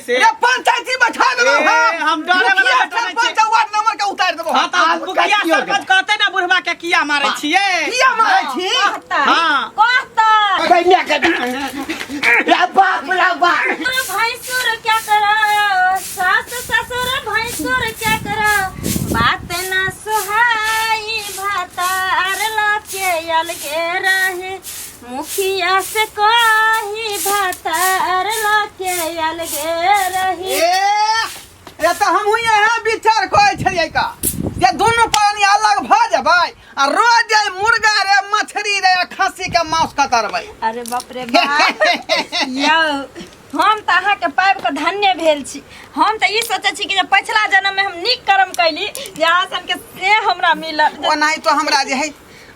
से ये पंचायती बैठा देबो हम डरे वाला बेटा नहीं पंच वार्ड नंबर के उतार देबो हां त मुखिया सरपंच कहते ना बुढ़वा के किया मारे छिए किया मारे छी हां कहता कन्या के ला बाप भैंसुर क्या करा सास ससुर भैंसुर क्या करा बात ना सुहाई भातार लाके अलगे रहे मुखिया से कही भातार लाके अलगे रहे ए त हम हुई है विचार कहै छलियै का जे दोनों प्राणी अलग भ जेबै आ रोज मुर्गा रे मछली रे खस्सी के मांस कतरबै अरे बाप रे बाप यौ हम त अहाँ के पाइब के धन्य भेल छी हम त ई सोचे छी कि जे पिछला जन्म में हम नीक कर्म कैली जे अहाँ सन के से हमरा मिलल ओनाही तो हमरा जे है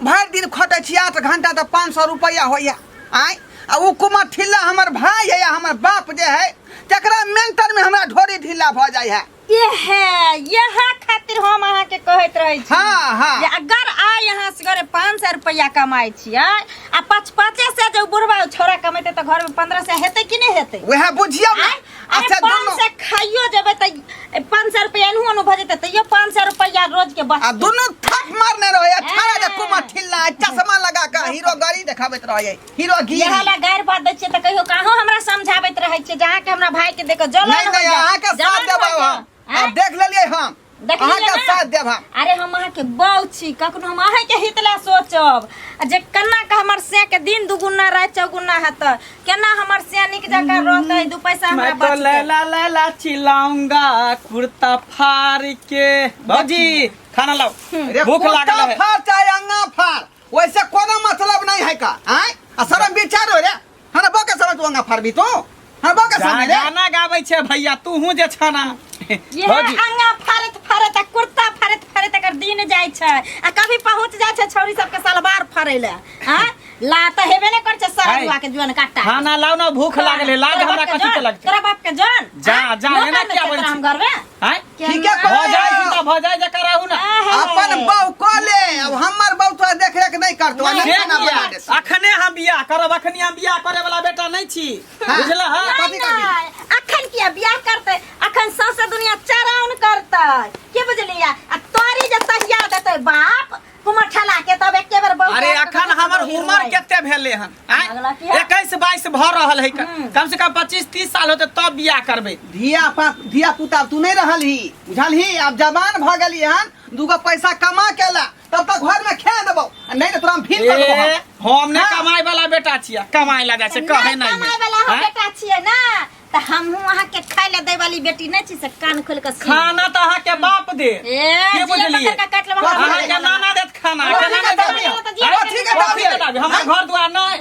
भर दिन खटै छी 8 घंटा त 500 रुपया होइया आय आ उ कुमार ठिल्ला हमर भाई है हमर बाप जे है तकरा मेंटर में हमरा ढोरी ढिल्ला भ जाय है ये है यहाँ खातिर हम अहाँ के कहत रहे छी हां हां जे अगर आय यहाँ से घरे 500 रुपया कमाई छी आ 5-5 से जो बुढ़वा छोरा कमाते त घर में 1500 हेते कि नहीं हेते वह बुझिया अच्छा 500 खाइयो जेबे त 500 रुपया एनहु न भ जेते त यो 500 रुपया रोज के बच आ दोनों थप मारने रहे अठारह जे कुमार ठिल्ला चश्मा लगा के हीरो गाड़ी देखाबैत रहे हीरो गिरी यहाला गायर बात दै छियै त कहियो काहो हमरा समझाबैत रहै छियै जहाँ के हमरा भाई के देखो जलन नहीं नहीं अहाँ के साथ देब हम अब देख लेलिए हम अहाँ के साथ देब हम अरे हम अहाँ के बाऊ छी कखनो हम अहाँ के हितला सोचब जे कन्ना का हमर से के दिन दुगुना रात चौगुना हत केना हमर से निक जका रहतै दू पैसा हमरा बचतै मैं तो ला चिल्लाऊंगा कुर्ता फाड़ के भौजी खाना लाओ भूख लागल है फाड़ चाहे अंगा फाड़ वैसे कोनो मतलब नहीं है का हैं आ सरम विचार हो रे हना बके समझ तू अंगा फाड़बी तो हां बके समझ रे गाना गाबै छे भैया तू हूं जे छाना ये अंगा फाड़त कुर्ता फाड़त कर दिन जाय छै आ कभी पहुंच जाय छै छौरी सब के सलवार फाड़ै ले हां ला त हेबे ने कर छै सरवा के जोन काटा खाना लाओ ना भूख लागल है लाग हमरा कथि के लगतै तोरा बाप के जान जा एना क्या बोल हम घर में हैं ठीक है हो जाए जे कराहू ना अपन बहू को ले अब हमर बहू तो देख रेख नहीं करतो ना बना दे अखने हम बियाह करब अखनी हम बियाह करे वाला बेटा नहीं छी बुझला हां अखन किया बियाह करते अखन सौसे दुनिया चराउन करते के बुझलिया आ तोरी जे तहिया देते बाप कुमार ठला के तब एके बार बहुत अरे अखन हमर उम्र केते भेले हन 21-22 भ रहल है कम से कम 25-30 साल होते तब बियाह करबे धिया पुता तू नहीं रहलही बुझलही अब जवान भ गेली हन दूगो पैसा कमा केला तब तक घर में खे देबो नहीं तो तोरा फिर कर देबो हम ने कमाई वाला बेटा छिया कमाई ला जाय छै कहे नहीं कमाई वाला हम बेटा छिए ना त हम अहाँ के खाय ले दे वाली बेटी नहीं छी से कान खोल के खाना त अहाँ के बाप दे के बुझलिए अहाँ के नाना देत खाना के नाना दे हमर घर दुआर नहीं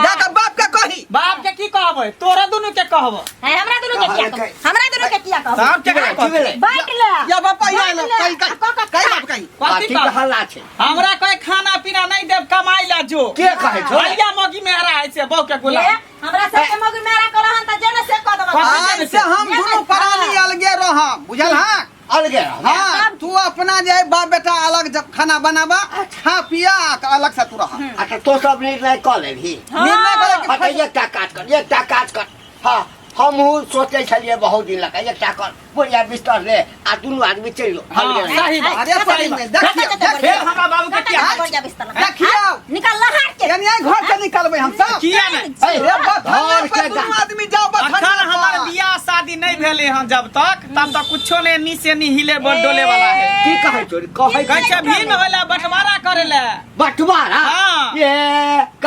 जा के बाप के कही बाप के की कहबै तोरा दुनु के कहब है हमरा दुनु के किया कहब हमरा दुनु के किया कहब बाप के कहबै बाइक ले या बाप या ले कही बाप कही कथि हल्ला छै हमरा कोई खाना पीना नहीं देब कमाई ला जो के कहै छौ भैया मगी मेहरा है से बहु के गुलाम हमरा से मगी मेहरा कहन त जने से कह देब से हम दोनों प्राणी अलगे रह बुझल हां अलगे हां तू अपना जे बाप बेटा अलग जब खाना बनाबा खा पिया अलग से तू रह अच्छा तो सब निर्णय कर लेही निर्णय करे कि एकटा काज कर हां हम सोचे छलिए बहुत दिन लगा एकटा कर बोलिया बिस्तर ले आ दुनु आदमी चलो सही बात अरे सही में देखिए हमरा बाबू के क्या देखिए निकाल लहार के यानी घर से निकलबे हम सब किया नहीं अरे घर के दोनों आदमी जाओ अखन हमर बियाह शादी नहीं भेले हन जब तक तब तक कुछो ने नी से नी हिले डोले वाला है की कहै छोरी कहै छै भीन होला बंटवारा करे ले बंटवारा हां ये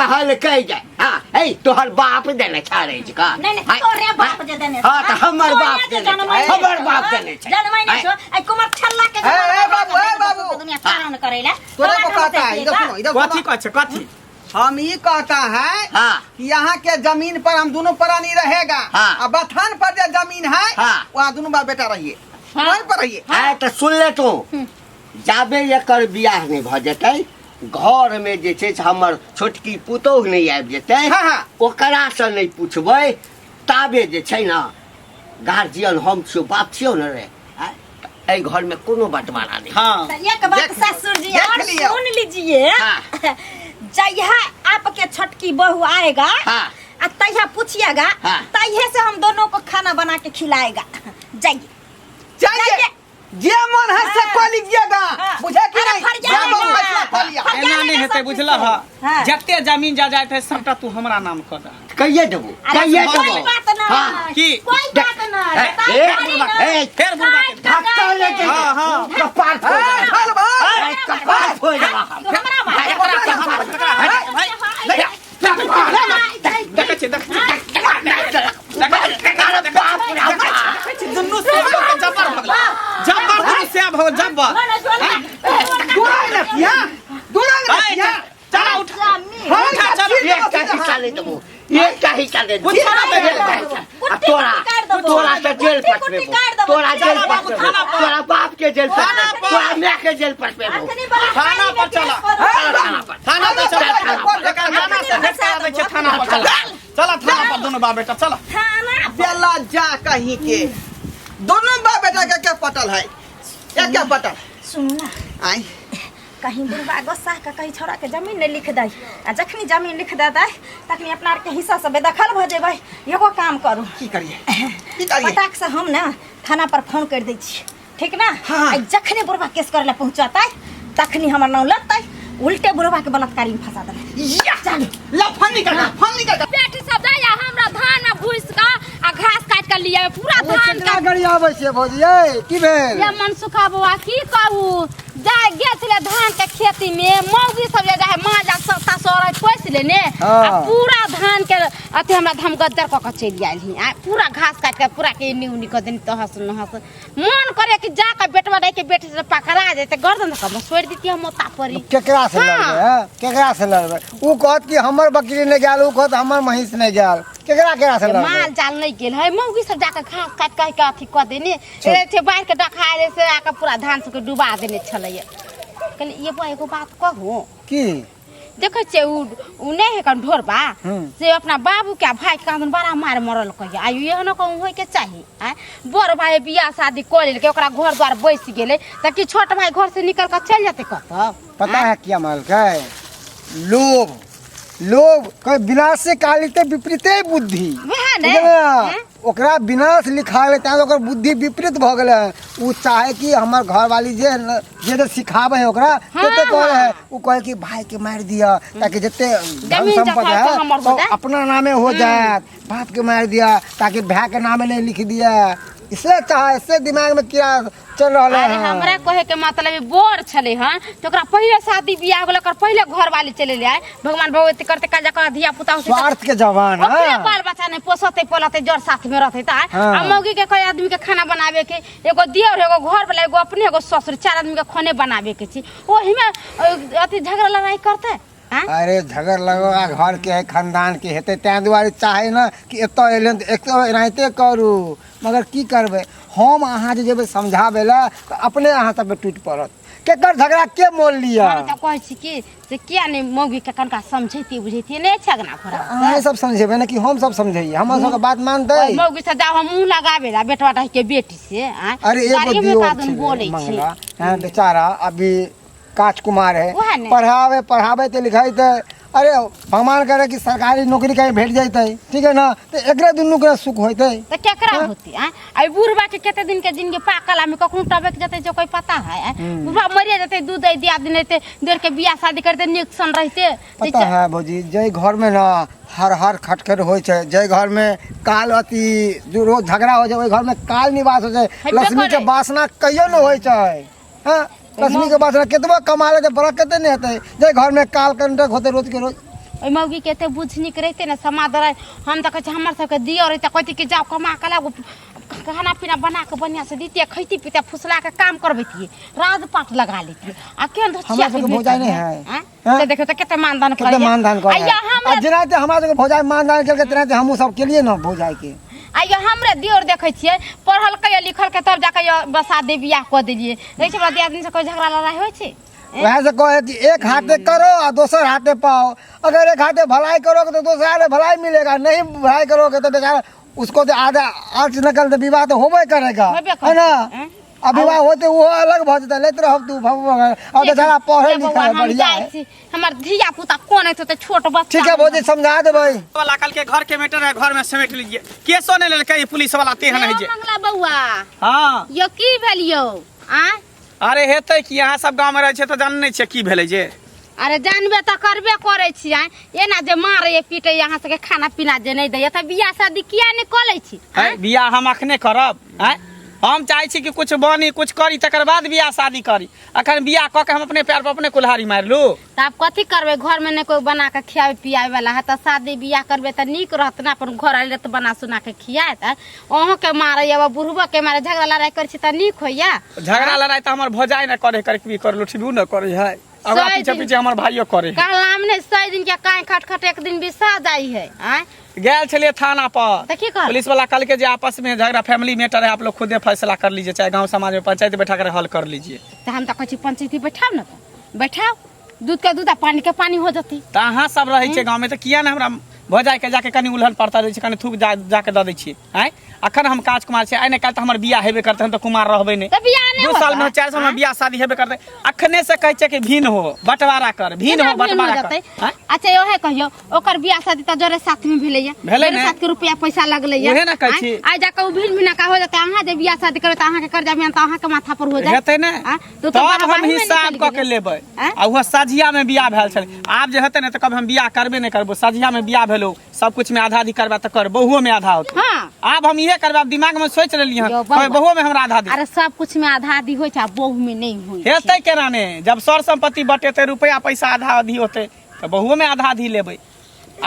कहल कह जाए हां ए तोहर बाप देने छाड़े छ का नहीं तोरे बाप जे देने हां त हमर बाप देने हमर बाप देने छ जनमै नै छो आई कुमार छल्ला के ए बाबू दुनिया चारण करैला तोरे को कहता है इधर सुनो इधर कथि कहै छै कथि हम ये कहता है कि यहाँ के जमीन पर हम दोनों प्राणी रहेगा और बथान पर जो जमीन है वहाँ दोनों बाप बेटा रहिए वहीं पर रहिए तो सुन ले तू जाबे एकर बियाह नहीं भ जेतै घर में जे छै हमर छोटकी पुतौह नहीं आबि जेतै ओकरा से नहीं पूछबै ताबे जे छै ना गार्जियन हम छियो बाप छियो न रे ए घर में कोनो बंटवारा नहीं हां एक बात ससुर जी और सुन लीजिए जहिया आपके छोटकी बहू आएगा तैया पूछिएगा हाँ। तैये से हम दोनों को खाना बना के खिलाएगा। जाइए चाहिए जे मन है से को लीजिएगा हाँ। बुझे कि अरे नहीं फर जाएगा। जाबो फैसला कर लिया फर एना नहीं हेतै बुझला हाँ। ह जते जमीन जायदाद है सबटा तू हमरा नाम कर दे। कहिए देबो अरे कहिए कोई देबो बात ना हाँ। की? कोई बात ना फेर बुढ़वा के धक्का लेके हाँ, हाँ। कपार फोड़ ए, देबा। चल भाई ए, कपार फोड़ देबा। देखै छी देख दुन्नू से जबर भगला जबर दुन्नू से भगल जबर दुरांग न किया दुरांग न किया चला उठ हाँ, चल एक काही चाले देबो एक काही चाले देबो कुछ ना दे। तोरा से जेल पटबेबो तोरा जेल पटबेबो तोरा बाप के जेल पटबेबो तोरा माँ के जेल पटबेबो थाना पर चला थाना पर चला जका नाना से भेट करा दै छै थाना पर चला चला थाना पर दोनों बाप बेटा चला बेला जा कहीं के दोनों बाप बेटा के क्या पटल है एक क्या पटल सुनू ना आई कहीं बुढ़वा गोस्सा का कहीं छोड़ा के जमीन नहीं लिख दे आ जखनी जमीन लिख देता तखनी अपना के हिस्सा से बेदखल भ जेबै। एगो काम करू की करिए पटाक से हम ना थाना पर फोन कर दै छी ठीक ना। हाँ। आ जखने बुढ़वा केस करे ला पहुंचतै तखनी हमर नाम लगतै उल्टे बुढ़वा के बलात्कारी में फंसा देबै। या चल ला फन निकल बेटी सब जाइए हमरा धान में घुस का आ घास काट के लिए पूरा धान का गाड़ी आबै छै भौजी की भेल ये मन सुखा बउआ की कहू जाय गेल छले धान के खेती में मौगी सब ले जाय माजा सस्ता सोरे पैस लेने आ पूरा धान के अथी हमरा धमगद्दर क के चली आइल ही आ पूरा घास काट के पूरा के इन्नी उन्नी क देनी तो हस मन करे कि जा के बेटवा दे के बेटी से पकड़ा जेते गर्दन से छोड़ देती हम ओता परी केकरा से लड़बै केकरा से लड़बै ऊ कहत कि हमर बकरी नहीं गेल ऊ कहत हमर महींस नहीं गेल केकरा से लड़बै माल जाल नहीं गेल है मौगी सब जाके घास काट काट के अथी क देने से बाहर के डखाए से आके पूरा धान सब के डुबा देने छले कहले ये बा एगो बात कहू की देखे छे उ नहीं है कन ढोरबा से अपना बाबू के भाई के कांदन बड़ा मार मरल कहिए आयु ये न कहूं होय के चाहिए आ बड़ भाई बियाह शादी कर लेल के ओकरा घर द्वार बैस गेले त कि छोट भाई घर से निकल के चल जाते कहत पता है क्या माल है लोभ कहे विनाश से कालिते विपरीते बुद्धि वह ने ओकरा विनाश लिखावे ता ओकर बुद्धि विपरीत भ गेले उ चाहे कि हमर घर वाली जे सिखावे है ओकरा तेते कहे है उ कहे कि भाई के मार दिया ताकि जते धन संपत्ति है तो अपना नामे हो जाए बाप के मार दिया ताकि भाई के नामे नहीं लिख दिया इसलिए चाहे इससे दिमाग में क्या चल रहा अरे है हमरा कहे के मतलब बोर छले हन तो ओकरा पहले शादी बियाह गेल कर पहले घर वाली चले ले आए भगवान भगवती करते का जका धिया पुता होते स्वार्थ के जवान ओकरे है बाल बच्चा ने पोसते पलते जड़ साथ में रहते ता आ मौगी के कोई आदमी के खाना बनावे के एगो दियर एगो घर वाला एगो अपने एगो ससुर चार आदमी के खाने बनावे के छी ओही में अति झगड़ा लड़ाई करते अरे झगड़ लगोगा घर के है खानदान के हेते तैं दुआरे चाहे ना कि एतो एलन एक तो एनाहिते करू मगर की करबे हम अहाँ जे जेबे समझाबे ला तो अपने अहाँ सब टूट पड़त केकर झगड़ा के मोल लिया हम त कहै छी कि से किया नहीं मौगी के कनका समझैती बुझैती नहीं छगना फरा अहाँ सब समझेबे ना कि हम सब समझैए हम सब बात मानते मौगी से जा हम मुंह लगावे ला बेटवा रह के बेटी से अरे एगो दियो बोले छी मंगला हां बेचारा अभी काजकुमार वह है ने। पढ़ावे ते लिखाई ते अरे भगवान करे कि सरकारी नौकरी कहीं भेट जाते ठीक है ना तो एकरे दुनू के सुख होते तो केकरा होती है आई बुढ़वा के केते दिन के जिंदगी पाकल में कखनो टबे के जते जो कोई पता है बुढ़वा मरिया जते दूध दे दिया दिन रहते देर के बियाह शादी करते निकसन रहते पता है भौजी जय घर में ना हर खटखट हो जय घर में काल अति जो रोज झगड़ा हो जाए ओई घर में काल निवास हो जाए लक्ष्मी के वासना कहियो न होय छै हां लक्ष्मी के वासना केतबो कमा ले बरकते नहीं होते जय घर में काल कंटक होते रोज के रोज ओई मौगी केते बुझनी करते ना समादर हम त कह हमर सब के दियो रे त कहती कि जाओ कमा के लाओ खाना पीना बना के बढ़िया से दीती खैती पीते फुसला के काम करबेती राज पाट लगा लेती आ केन धचिया हमरा के भौजाई नहीं है तो देखो त केते मानदान करे केते मानदान करे आया हमरा जनाते हमरा के भौजाई मानदान करके तरह हमहु सब के लिए ना भौजाई के आइयो हमरे दियोर देखै छियै पढ़ल के लिखल के तब जाके बसा दे बियाह क देलिए देखै छै हमरा दियादनी से कोई झगड़ा लड़ाई होय छै वह से कहे कि एक हाथे करो और दूसर हाथे पाओ अगर एक हाथे भलाई करोगे तो दूसरे हाथे भलाई मिलेगा नहीं भलाई करोगे तो बेचारा उसको तो आधा आठ नकल तो विवाह तो होबे करेगा है ना अब विवाह होते वो अलग भ जता लेत रह तू अब बेचारा पढ़े लिखा है बढ़िया है हमर धिया पुता कोन है तो छोट बच्चा ठीक है भौजी समझा दे भाई वाला कल के घर के मैटर है घर में समेट लीजिए केसो नहीं लेलकै पुलिस वाला तेहन है जे मंगला बउआ हां यो की भेलियो आ अरे हेतै कि यहाँ सब गांव में रहे छै तो जान नहीं छै की भेलै जे अरे जानबे तो करबे करे छी एना जे मारे पीटे यहाँ से खाना पीना जे नहीं दैया त बियाह शादी किया नहीं करै छी बियाह हम अखने करब हम चाहे छी कि कुछ बनी कुछ करी तकर बाद बियाह शादी करी अखन बियाह क के हम अपने पैर पर अपने कुल्हाड़ी मार लू त आप कथी करबे घर में नहीं कोई बना के खियावे पियावे वाला है त शादी बियाह करबे त नीक रहत ना अपन घर आले त बना सुना के खियात ओहो के मारे या बुढ़बा के मारे झगड़ा लड़ाई कर छी त नीक होया झगड़ा लड़ाई त हमर भजाई न करे की कर लो ठीबू न करे है अगला पीछे पीछे हमर भाइयो करे कहलाम ने 100 दिन के काई खटखट एक दिन बिसा जाई है गेल छलिए थाना पर त की कर पुलिस वाला कल के जे आपस में झगड़ा फैमिली मैटर है आप लोग खुदे फैसला कर लीजिए चाहे गांव समाज में पंचायत बैठा कर हल कर लीजिए त हम त कहै छी पंचायती बैठाव न त बैठाव दूध के दूध पानी के पानी हो जती त अहाँ सब रहे छे गांव में त किया न हमरा भजाई के जाके कनी उलहन पड़ता रहे छे कनी थूक जाके द दै छी हैं अखन हम काज कुमार छे आइ न काल त हमर बियाह हेबे करते हम त कुमार रहबे नहीं त बियाह नहीं 2 साल में 4 साल में बियाह शादी हेबे करते अखने से कहै छे कि भिन हो बंटवारा कर भिन हो बंटवारा कर अच्छा ओहे कहियो ओकर बियाह शादी त जरे साथ में भेलैया भेलै ने 7 के रुपया पैसा लगलैया ओहे न कहै छी आ जाके उ भिन भिना का हो जाता अहाँ जे बियाह शादी करबे त अहाँ के कर्जा में त अहाँ के माथा पर हो जाय हेतै ने तब हम हिसाब क के लेबै आ वो सजिया में बियाह भेल छल आब जे हेतै ने त कब हम बियाह करबे नहीं करबो सजिया में बियाह भेलो सब कुछ में आधा आधी करबा त कर बहुओ में आधा होत हां अब हम इहे करबा दिमाग में सोच लेली हन बहुओ में हमरा आधा दी अरे सब कुछ में आधा आधी होय छ बहु में नहीं होय हेतै केना ने जब सर संपत्ति बटेते रुपया पैसा आधा आधी होते त बहुओ में आधा आधी लेबै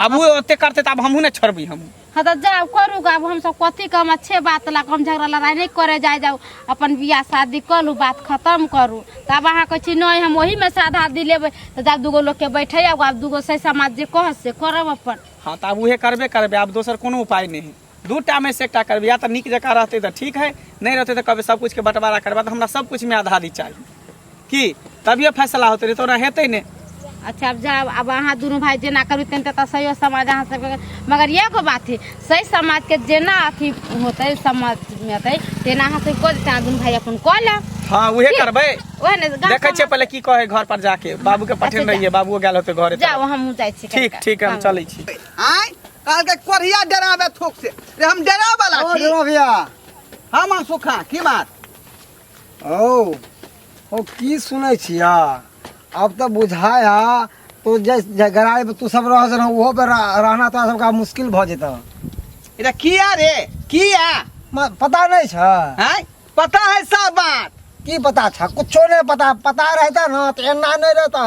अब वो ओते करते त अब हमहू ने छोड़बी हम हाँ तो जाओ करू अब हम सब कथी कम अच्छे बात ला कम झगड़ा लड़ाई नहीं करे जाओ अपन बियाह शादी करू बात खत्म करू तब अहाँ कह छी नहीं हम वही में से आधा आधी लेबै तो जब दूगो लोग के बैठे अब दूगो सही समाज जे कह से करब अपन हाँ तो अब उहे करबे करबे अब दोसर कोनो उपाय नहीं है 2टा में से एकटा करबे या तो निक जगह रहते तो ठीक है नहीं रहते तो कभी सब कुछ के बंटवारा करबा तो हमरा सब कुछ में आधा आधी चाहिए कि तभिए फैसला होते रहे तो हेतै ने अच्छा अब जा अब अहाँ दोनों भाई जेना करू तेन त सही समाज अहाँ सब मगर एगो बात है सही समाज के जेना अथी होते समाज में होते तेना अहाँ सब कह देते दोनों भाई अपन कह ले हाँ उहे करबे ओहे ने देखै छै पहले की कहे घर पर जाके बाबू के पठेन रहिए बाबूओ गेल होते घरे जाओ हम जाय छी ठीक ठीक हम चलै छी आय काल के कोरिया डरावे थोक से रे हम डरा वाला ओ छी भैया हम सुखा की बात ओ की सुनै छिया अब तो बुझाया तो जे गराए तू सब रह जन वो पे रहना तो सबका मुश्किल भ जेता इधर किया रे किया पता नहीं छ हैं पता है सब बात की पता छ कुछो नहीं पता रहता ना तो एना नहीं रहता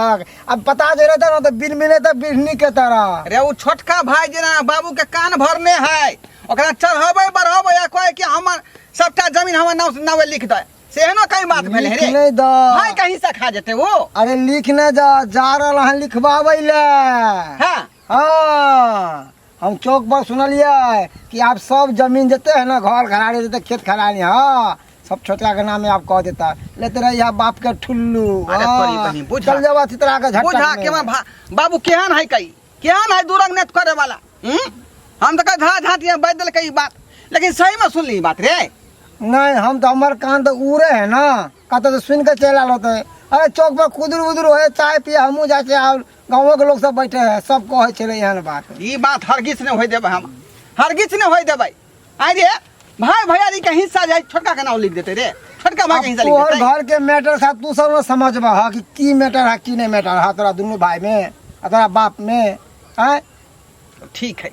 अब पता जे रहता ना तो बिन मिले तो बिरनी के तरह रे वो छोटका भाई जेना बाबू के कान भरने है ओकरा चढ़ावे बढ़ावे या कोई कि हमर सबटा जमीन हमर नाम लिख दे सेहनो कई बात भेले रे नहीं द भाई कहीं से खा जेते वो अरे लिखने जा रहल हन लिखवावे ले हां हाँ हम चौक पर सुनलिए कि आप सब जमीन देते हैं ना घर घराड़ी देते खेत खरानी हाँ सब छोटका के नाम में आप कह देता लेते रहिए बाप के ठुल्लू अरे तोरी बहिन बुझा चल जावा चित्रा के झटका बुझा के बाबू केहन है कई केहन है दूरंग नेत करे वाला हम तो कह धा झाटिया बदल कई बात लेकिन सही में सुन ली बात रे नहीं हम तो हमारे कान तो उड़े है ना कहते तो सुन के चला होते अरे चौक पर कुदर उदर हो चाय पिए हमू जाते और गाँव के लोग सब बैठे हैं सब कहे चले यहाँ बात ये बात हरगिज ने हो देबे हम हरगिज ने हो देबे आई रे भाई भैयारी के हिस्सा जाए छोटका के नाम लिख देते रे छोटका भाई के हिस्सा लिख देते घर के मैटर साथ तू सब समझबा है कि की मैटर है की नहीं मैटर है तोरा दोनों भाई में तोरा बाप में है ठीक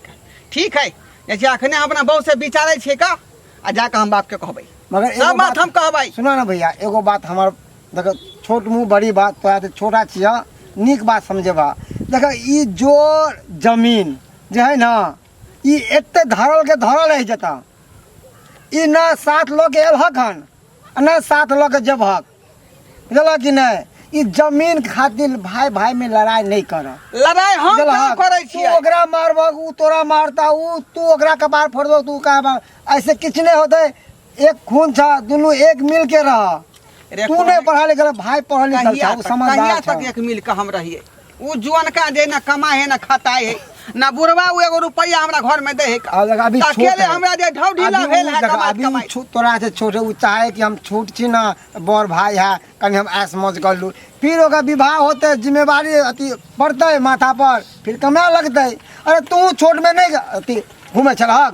है जैसे अखने अपना बहू से विचारे छे का आ जाके हम बाप के कहबै मगर सब बात हम कहबै सुना ना भैया एगो बात हमार देखो छोट मुँह बड़ी बात तोरा तो छोटा छिया नीक बात समझेबा देखो ई जो जमीन जे है ना ई एते धरल है जता ई ना 7 लोग के एलहक हन ना 7 लोग के जबहक बुझल कि नहीं ई जमीन खातिर भाई भाई में लड़ाई नहीं कर लड़ाई हम क्यों करे छियै तू ओकरा मारबक ऊ तोरा मारता ऊ तू ओकरा कपार फोड़बक तू का ऐसे किछ नहीं होते एक खून था दोनों एक मिल के रह तू नहीं पढ़ा लिखा भाई पढ़ा लिखा समझदार तक एक मिल के हम रहिए वो जुअन का जे ना कमा है ना खाता है ना बुढ़वा उ एगो रुपया हमरा घर में दे है अभी छोट अकेले है। हमरा जे ढौ ढीला अभी भेल है देखा, कमाई अभी कमाई तोरा से छोटे उ चाहे कि हम छोट छी ना बड़ भाई है कहीं हम ऐस मौज कर लू फिर ओकर विवाह होते जिम्मेवारी अति पड़ते माथा पर फिर कमाए लगते। अरे तू छोट में नहीं अति घूमे चल ना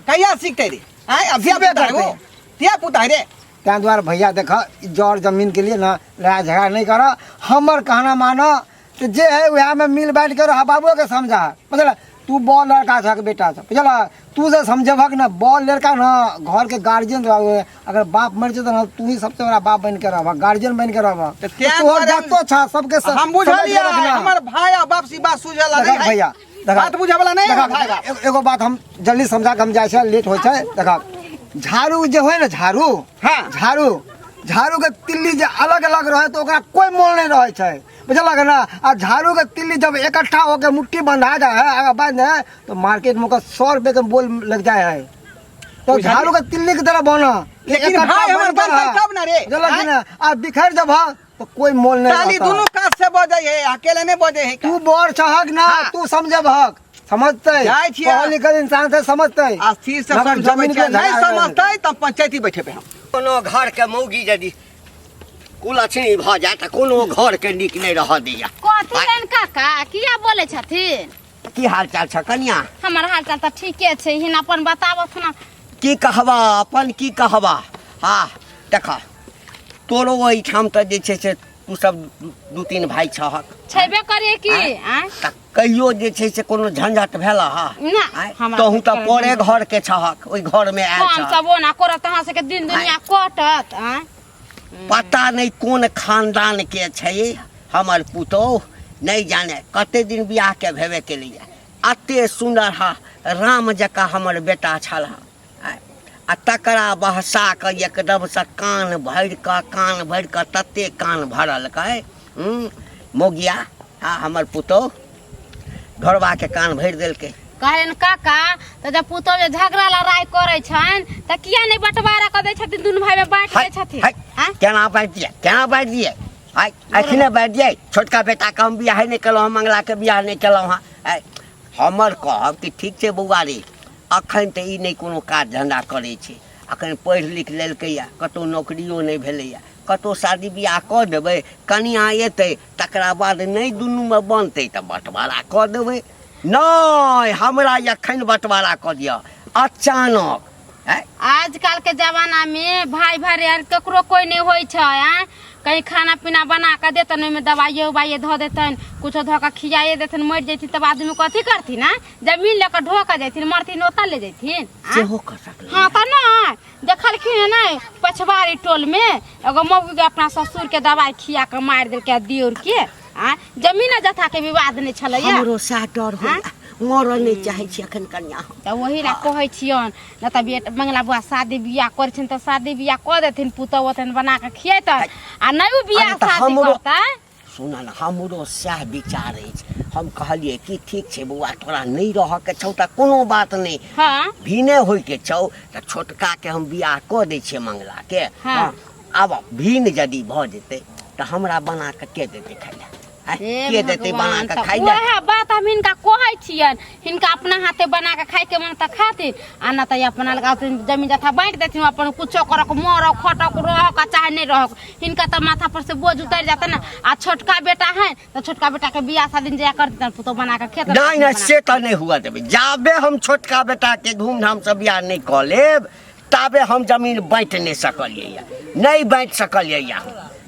कहिया सीखते रे आय अब सीखबे सीखते करते। हो तिया पुता रे त्या द्वारा भैया देखा जड़ जमीन के लिए ना लड़ाई झगड़ा नहीं कर हमर कहना मानो तो जे है वह में मिल बैठ कर बाबू के समझा मतलब तू बड़ लड़का छ बेटा छ बुझल तू से समझबक ना बड़ लड़का ना घर के गार्जियन अगर बाप मर जाता ना तू ही सबसे बड़ा बाप बन के रह गार्जियन बन के रह तोहर जातो छ सबके हम बुझलिए हमर भाई आ बाप सी बात सुझला नहीं भैया बात बुझावला नहीं है भाई बाप एगो बात हम जल्दी समझा के हम जाय छै लेट होय छै देखा झाड़ू जे होय ना झाड़ू हाँ झाड़ू के तिल्ली जे अलग अलग रहे तो ओकरा कोई मोल नहीं रहे छै बुझलक ना आ झाड़ू के तिल्ली जब इकट्ठा होकर मुट्ठी बंधा जाए है अगर बांध है तो मार्केट में 100 रुपए के बोल लग जाए है तो झाड़ू के तिल्ली की तरह बना लेकिन भाई हमर बनतै तब ना रे बुझलक ना आ बिखर जब तो कोई मोल नहीं ताली रहता। दोनों काज से बजे है अकेले नहीं बजे है तू बड़ छहक ना तू समझब हक समझते जाय छियै। पढ़ल लिखल इंसान से समझते अस्थिर से समझबै छै नहीं समझतै तब पंचायती बैठे पे हम कोनो घर के मौगी यदि कुलछनी भऽ जाए तऽ कोनो घर के नीक नहीं रह दैया। कथी लेन काका किया बोले छथिन? की हाल चाल छ कनिया? हमर हाल चाल तऽ ठीके छै हिन अपन बताबथ ना। की कहबा अपन की कहबा हाँ देखा तोरो ओहिठाम तऽ जे छै से तू सब दू तीन भाई छहक छेबे करे की आय तऽ कहियो जे छै से कोनो झंझट भेला हा ना हमरा तोहू तऽ परे घर के छहक ओहि घर में आयल हम छ सब ना करत अहाँ से के दिन दुनिया कटत आय पता नहीं कौन खानदान के छै हमर पुतोह नहीं जाने कते दिन बियाह के भेबे के लिए अते सुंदर हा राम जका हमर बेटा छला आ तकरा बहसा के एकदम से कान भरि के तते कान भरल के मोगिया हाँ हमर पुतोह घरवा के कान भरि देलकै। कहलन काका तो जब पुतो जे झगड़ा लड़ाई करे छन त किया नहीं बंटवारा कर दे छथिन दुनु भाई में बांट दे छथिन हैं केना बांट दिए अखने बांट दिए छोटका बेटा के हम बियाह नहीं केलहुँ मंगला के बियाह नहीं केलहुँ हाँ हमर कहब कि ठीक छै बौआ रे अखन तऽ ई नहीं कोनो काज धंधा करे छै अखन पढ़ि लिख लेलकैया कतौ नौकरियो नहीं भेलैया कतौ शादी बियाह कऽ देबै कनिया एतै तकरा बाद नहीं दुनू में बनतै तऽ बंटवारा कऽ देबै नहीं हमरा अखन बंटवारा कऽ दिअ अचानक आजकल के जमाना में भाई भाई ककरो कोई नहीं होई छै हैं कहीं खाना पीना बना के देतन में दवाइयो उवाइयो धो देतन कुछो धो के खियाए देतन मर जैथिन तब आदमी कथी करथिन ना जमीन लेकर ढो के जैथिन मरथिन ओतऽ ले जैथिन सेहो कर सकलै। हाँ त ना देखलखिन नहीं पछवाड़ी टोल में एगो मौगी के अपना ससुर के दवाई खिया के मार देलकै दियोर के जमीन जथा के विवाद नहीं छलैया हमरो सा डर हो मरऽ नहीं चाहे छी अखन कन्या त वही ला कहै छियन न त बेट मंगला बुआ शादी बियाह करे छन त शादी बियाह क देथिन पुतौ ओतन बना के खियेतन आ नहीं बियाह शादी करतै सुना ना हमरो सएह विचार अछि हम कहलिए कि ठीक छै बौआ तोरा नहीं रह के छौ त कोनो बात नहीं हाँ भीने होय के छौ त छोटका के हम बियाह क दै छियै मंगला के हाँ। आब भीन यदि भ जेतै त हमरा बना के देतै खाय ले के देतै बना के खाय ले वह बात हम इनका कहै छियन हिनका अपना हाथे बना के खाय के मन त खातिर आ न त अपना लगा जमीन जथा बांट देथिन अपन कुछो करक मर खटक रह का चाहे नहीं रह हिनका त माथा पर से बोझ उतर जाता ना आ छोटका बेटा है त छोटका बेटा के बियाह शादी जया कर देतन पुतो बना के खेत नहीं से त नहीं हुआ देबै जाबे हम छोटका बेटा के धूमधाम से बियाह नहीं क लेब ताबे हम जमीन बांट नहीं सकलिए नहीं बांट सकलिए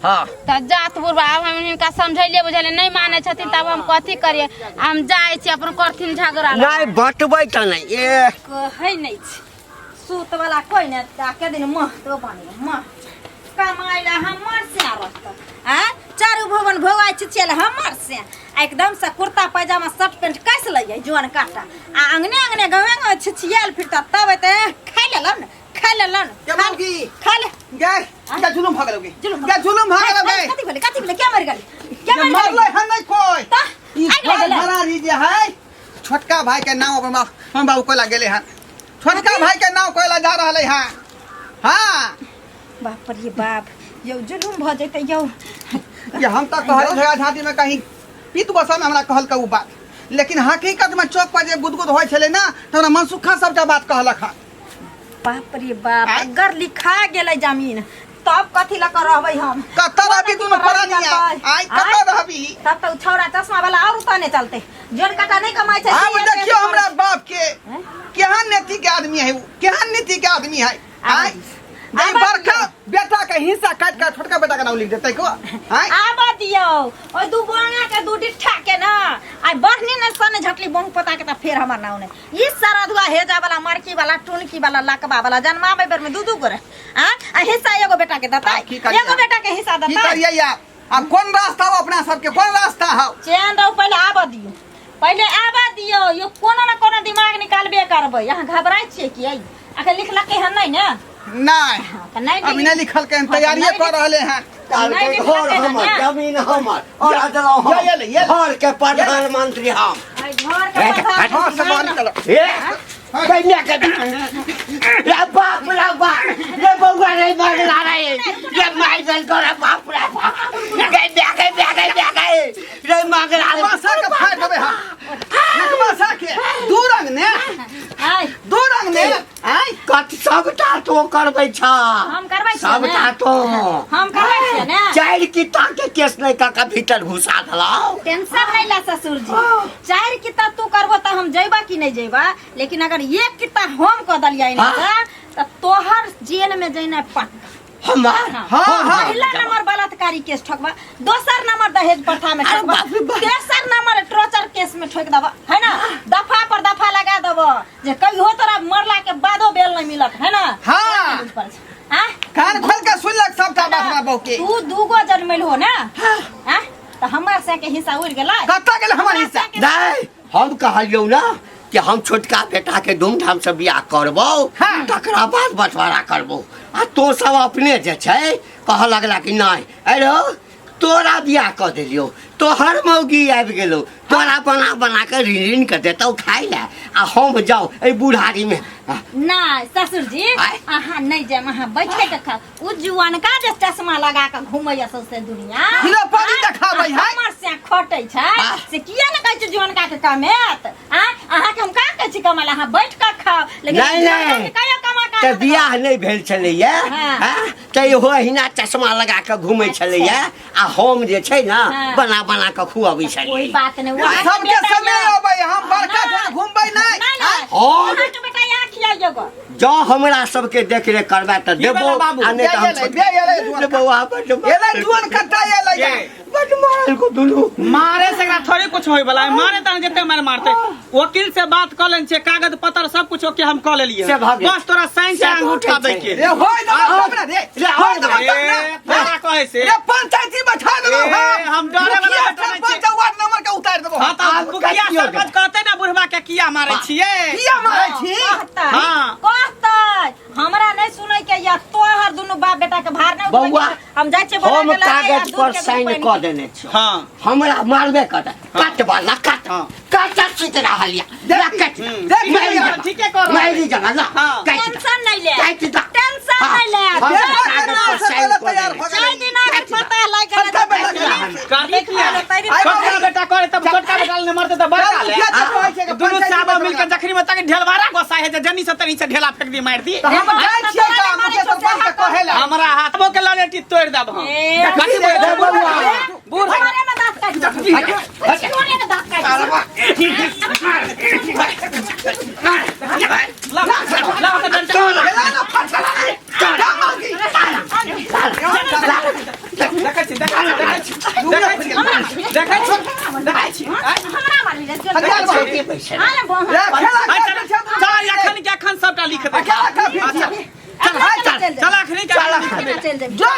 हाँ त जात बुढ़वा हम हिनका समझैले बुझले नहीं माने छथिन तब हम कथी करिए हम जाय छी अपन करथिन झगड़ा नहीं बटबै त नहीं ए कहै नहीं छी सूत वाला कोई ने के दिन मह तो बने मह कमाइला हमर से रहत हैं चारू भवन भोगाइ छी चल हमर से एकदम से कुर्ता पैजामा शर्ट पैंट कैस लइए जोन काटा आ अंगने गवे छिछियाल फिरता तब एते खाइ लेलन क्या मांगी खा ले गए क्या जुलुम भाग लोगे जुलुम क्या जुलुम भाग लोगे कथी बोले क्या मर गई क्या मर मर गई ले हम नहीं कोई ता ई आइ ले हरारी जे है छोटका भाई के नाम पर हम बाबू कोला गेले हैं छोटका भाई के नाम कोला जा रहले हैं हां बाप रे बाप यो जुलुम भ जैते यो ये हम त कहल झगड़ा झाटी में कहीं पीत बसन हमरा कहल का उ बात लेकिन हकीकत में चौक पर जे गुदगुद होय छले ना तो हमरा मनसुखा सबटा बात कहलक हा। बाप रे बाप, अगर लिखा गेलै जमीन तब कथी ला कर रहबै हम? कत्ता रहबी दुनु परानिया आई कत्ता रहबी? तब तो छौरा चश्मा वाला और उताने चलते, जोन काटा नहीं कमाई छै। अब देखियो हमरा बाप के केहन नीति के आदमी है, केहन नीति के आदमी है। आई नहीं बड़का बेटा के हिस्सा काट के छोटका बेटा के नाम लिख देतै को। आई आबा दियो ओय दू बोंगा के दू डिठा के ना आई बढ़नी ने सने झटली बोंग पता के त फेर हमर नाउ ने ई सारा दुआ हेजा वाला मारकी वाला टुनकी वाला लकबा वाला जन्मावे बेर में दू दू करे आ हिस्सा एगो बेटा के देता, एगो बेटा के हिस्सा देता। की करियै यार? अब कोन रास्ता हो अपना सबके, कोन रास्ता हो? चैन दो पहले आबा दियो, पहले आबा दियो। यो कोनो ना कोनो दिमाग निकालबे करबै। यहां घबराई छियै कि आई आके लिखलक के हन नहीं ना? नहीं अभी नहीं लिखल के तैयारी कर रहले हैं। घर हमर, जमीन हमर, और अदला हम, घर के प्रधानमंत्री हम। घर के प्रधानमंत्री कन्या के रे बाप रे बउआ रे मगला रे माई गल कर बाप रे रे मगला मासा के फाड़ देबे हम। नकमासा के दू रंग ने आई दू रंग ने आई कत सबटा तो करबै छ, हम करबै छी सबटा तो हम करबै छी ने। चार किता के केस नहीं का भीतर घुसा दलाओ। टेंशन नहीं ला ससुर जी, चार किता तू करबो त हम जइबा कि नहीं जइबा, लेकिन अगर एक किता हम क दलियै ना त तोहर जेल में जइना पट हमार पहला नंबर बलात्कारी केस ठोकबा, दोसर नंबर दहेज प्रथा में ठोकबा, तेसर नंबर टॉर्चर केस में ठोक दबा, है ना? दफा पर दफा लगा दबो जे कहियो तोरा मरला के बादो बेल नहीं मिलत, है ना? हां कान खोल के सुन लग सबटा बात बाबू के। तू दूगो जन्मल हो ना, हां त हमरा से के हिस्सा उड़ गेला। कत्ता गेल हमर हिस्सा? नहीं हम कहलियो ना कि हम छोटका बेटा के धूमधाम से बियाह करबो, तकरा बाद बंटवारा करबो। आ तो सब अपने जे छै कह लगला कि नहीं अरे तोरा बियाह क देलियो, तोहर मौगी आबि गेलो, तोरा बना बना के ऋण के देतौ खाइ ले, आ हम जाओ ए बुढ़ारी में। नहीं ससुर जी अहाँ नहीं जाए, वहाँ बैठे के खा उ जुआन का जे चश्मा लगा के घुमैया सौसे दुनिया हिलो पानी देखाबै है हमर से खटै छै से किया न कहै छै जुआन का के कमेत। अहाँ के हम का कहै छी कमाला, अहाँ बैठ के खाओ, लेकिन नहीं कहियो कमा ते बियाह नहीं भेल छलैया ते हो हिना चश्मा लगा के घुमै छलैया, आ हम जे छै ना बना बना के खुआबै छलियै। कोई बात नहीं, वो सबके समय अबै हम बड़का जन घुमबै नहीं। हम के बेटा यहाँ खियाइएगो जो हमरा सबके देख रेख करबा त देबो, आ नहीं त हम देबो। एले जुआन कत्ता एले बट मारल को दुनु मारे से एकरा थोड़ी कुछ होय वाला है, मारे त जते मार मारते। वकील से बात क लेन छे, कागज पत्र सब कुछ ओके हम क लेलिए, बस तोरा साइन से अंगूठा दे के रे होय दो हमरा रे होय दो तोरा कहे से रे पंचायती बैठा देबो। हम डरे वाला बेटा नहीं छी। 5 वार्ड नंबर के उतार देबो। हां त मुखिया सरपंच कहते ना बुढ़वा के किया मारे छिए, किया मारै छी? हां कहतै हमरा नहीं सुनै के या तोहर दुनु बाप बेटा के भार नहीं बौआ हम जाय छै हम कागज पर साइन क देने छी। हां हमरा मारबे कत काट वाला काट काट चित रहलिया काट देख ठीक है कर मेरी जगह ना टेंशन नहीं ले, काट दा टेंशन नहीं ले। तैयार हो चार दिन आगे पता लग गया कर दे किया छोटा बेटा करे तब छोटा बेटा ने मरते त बड़का ले दोनों चाबा मिलकर जखरी में तक ढेलवारा गोसा है, जनी से तनी से ढेला फेंक दी मार दी। हम जाय छियै का मुके सरपंच के कहेला हमरा हाथबो के लालेटी तोड़ देब हम। बाकी दे बउआ बूढ़ हमारे में दांत काट दो, सोने में दांत काट दो। ला ला त डंडा एला ना फटला का मांगी देखै छी हमरा मारली रे हजार हां पैसा बोल रे खेला चल एखन के एखन सबटा लिख दे। अकेला का फिर चल चल अखनी के चल जो